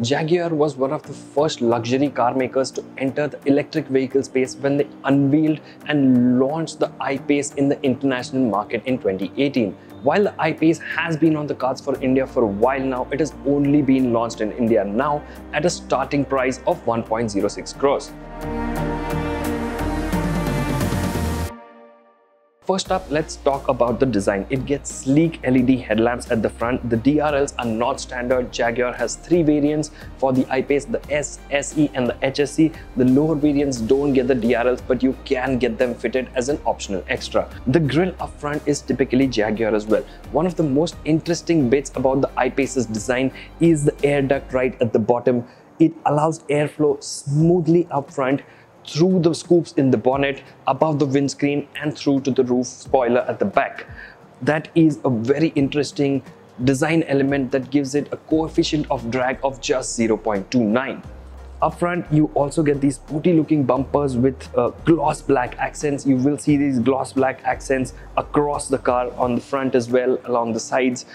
Jaguar was one of the first luxury car makers to enter the electric vehicle space when they unveiled and launched the I-Pace in the international market in 2018. While the I-Pace has been on the cards for India for a while now, it has only been launched in India now at a starting price of 1.06 crores. First up, let's talk about the design. It gets sleek LED headlamps at the front. The DRLs are not standard. Jaguar has 3 variants for the I-Pace, the S, SE and the HSE. The lower variants don't get the DRLs, but you can get them fitted as an optional extra. The grille up front is typically Jaguar as well. One of the most interesting bits about the I-Pace's design is the air duct right at the bottom. It allows airflow smoothly up front, through the scoops in the bonnet, above the windscreen and through to the roof spoiler at the back. That is a very interesting design element that gives it a coefficient of drag of just 0.29. Up front, you also get these sporty looking bumpers with gloss black accents. You will see these gloss black accents across the car on the front as well, along the sides.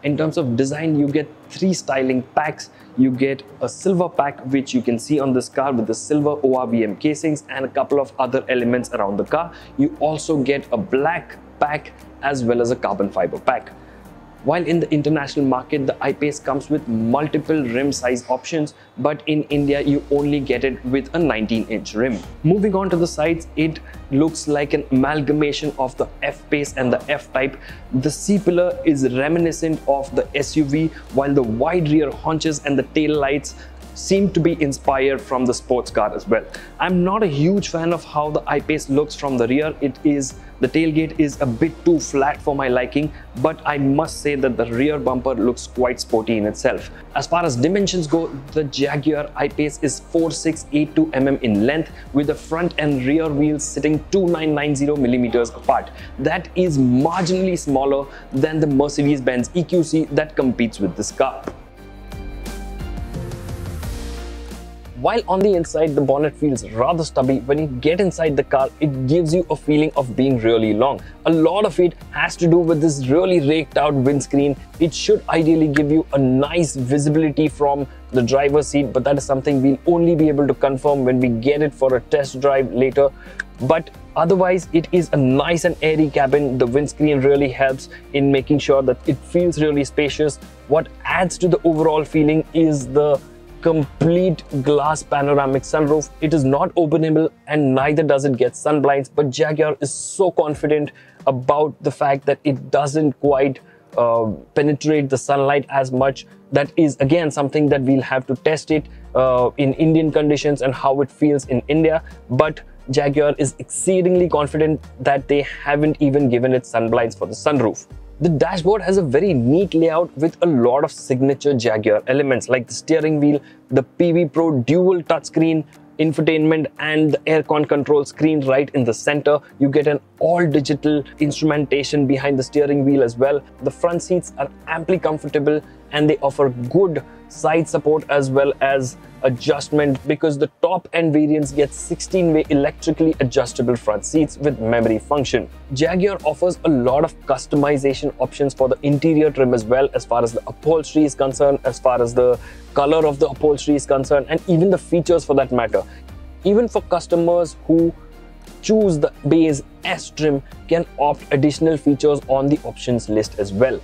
In terms of design, you get 3 styling packs. You get a silver pack, which you can see on this car with the silver ORVM casings and a couple of other elements around the car. You also get a black pack as well as a carbon fiber pack. While in the international market, the I-Pace comes with multiple rim size options, but in India, you only get it with a 19-inch rim. Moving on to the sides, it looks like an amalgamation of the F-Pace and the F-Type. The C-pillar is reminiscent of the SUV, while the wide rear haunches and the tail lights seem to be inspired from the sports car as well. I'm not a huge fan of how the I-Pace looks from the rear. The tailgate is a bit too flat for my liking, but I must say that the rear bumper looks quite sporty in itself. As far as dimensions go, the Jaguar I-Pace is 4682 mm in length, with the front and rear wheels sitting 2990 millimeters apart. That is marginally smaller than the Mercedes-Benz EQC that competes with this car. While on the inside, the bonnet feels rather stubby, when you get inside the car, it gives you a feeling of being really long. A lot of it has to do with this really raked out windscreen. It should ideally give you a nice visibility from the driver's seat, but that is something we'll only be able to confirm when we get it for a test drive later. But otherwise, it is a nice and airy cabin. The windscreen really helps in making sure that it feels really spacious. What adds to the overall feeling is the complete glass panoramic sunroof. It is not openable and neither does it get sunblinds, but Jaguar is so confident about the fact that it doesn't quite penetrate the sunlight as much. That is again something that we'll have to test it in Indian conditions and how it feels in India, but Jaguar is exceedingly confident that they haven't even given it sunblinds for the sunroof. The dashboard has a very neat layout with a lot of signature Jaguar elements like the steering wheel, the PV Pro dual touchscreen, infotainment and the aircon control screen right in the center. You get an all-digital instrumentation behind the steering wheel as well. The front seats are amply comfortable and they offer good side support as well as adjustment, because the top end variants get 16-way electrically adjustable front seats with memory function. Jaguar offers a lot of customization options for the interior trim as well, as far as the upholstery is concerned, as far as the color of the upholstery is concerned, and even the features for that matter. Even for customers who choose the base S trim can opt additional features on the options list as well.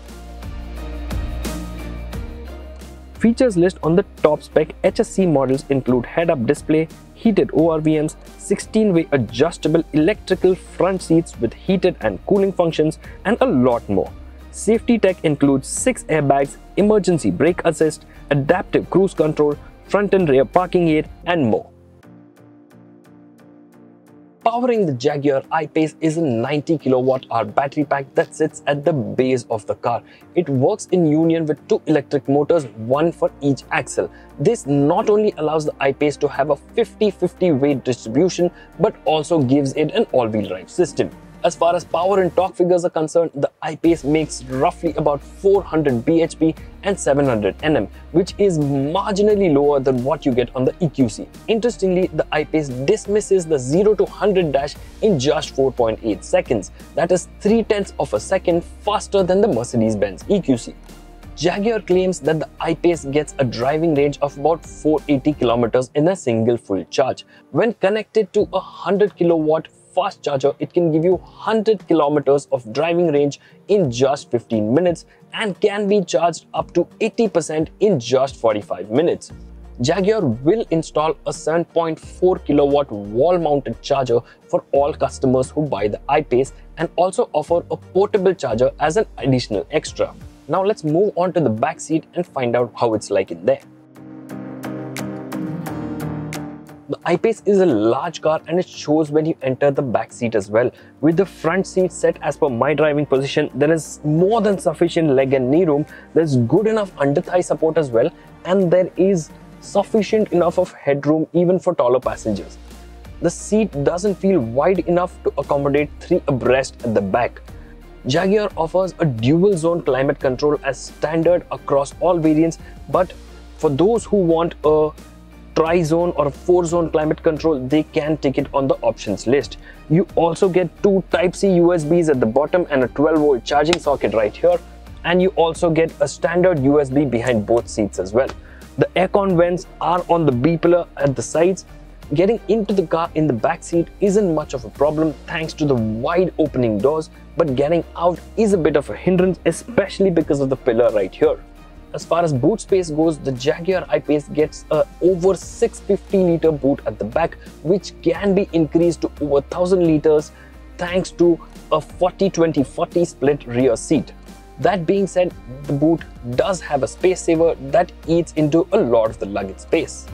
Features list on the top spec HSC models include head-up display, heated ORVMs, 16-way adjustable electrical front seats with heated and cooling functions, and a lot more. Safety tech includes 6 airbags, emergency brake assist, adaptive cruise control, front and rear parking aid, and more. Powering the Jaguar I-Pace is a 90 kWh battery pack that sits at the base of the car. It works in union with 2 electric motors, one for each axle. This not only allows the I-Pace to have a 50-50 weight distribution, but also gives it an all-wheel drive system. As far as power and torque figures are concerned, the I-Pace makes roughly about 400 bhp and 700 Nm, which is marginally lower than what you get on the EQC. Interestingly, the I-Pace dismisses the 0 to 100 dash in just 4.8 seconds. That is 0.3 of a second faster than the Mercedes-Benz EQC. Jaguar claims that the I-Pace gets a driving range of about 480 kilometers in a single full charge. When connected to a 100 kilowatt fast charger, it can give you 100 kilometers of driving range in just 15 minutes and can be charged up to 80% in just 45 minutes. Jaguar will install a 7.4 kilowatt wall-mounted charger for all customers who buy the I-Pace and also offer a portable charger as an additional extra. Now let's move on to the back seat and find out how it's like in there. The I-Pace is a large car and it shows when you enter the back seat as well. With the front seat set as per my driving position, there is more than sufficient leg and knee room. There's good enough under thigh support as well, and there is sufficient enough of headroom even for taller passengers. The seat doesn't feel wide enough to accommodate 3 abreast at the back. Jaguar offers a dual zone climate control as standard across all variants, but for those who want a tri-zone or a 4-zone climate control, they can take it on the options list. You also get 2 Type-C USBs at the bottom and a 12-volt charging socket right here, and you also get a standard USB behind both seats as well. The aircon vents are on the B-pillar at the sides. Getting into the car in the back seat isn't much of a problem thanks to the wide opening doors, but getting out is a bit of a hindrance, especially because of the pillar right here. As far as boot space goes, the Jaguar I-Pace gets a over 650-liter boot at the back, which can be increased to over 1000 liters thanks to a 40-20-40 split rear seat. That being said, the boot does have a space saver that eats into a lot of the luggage space.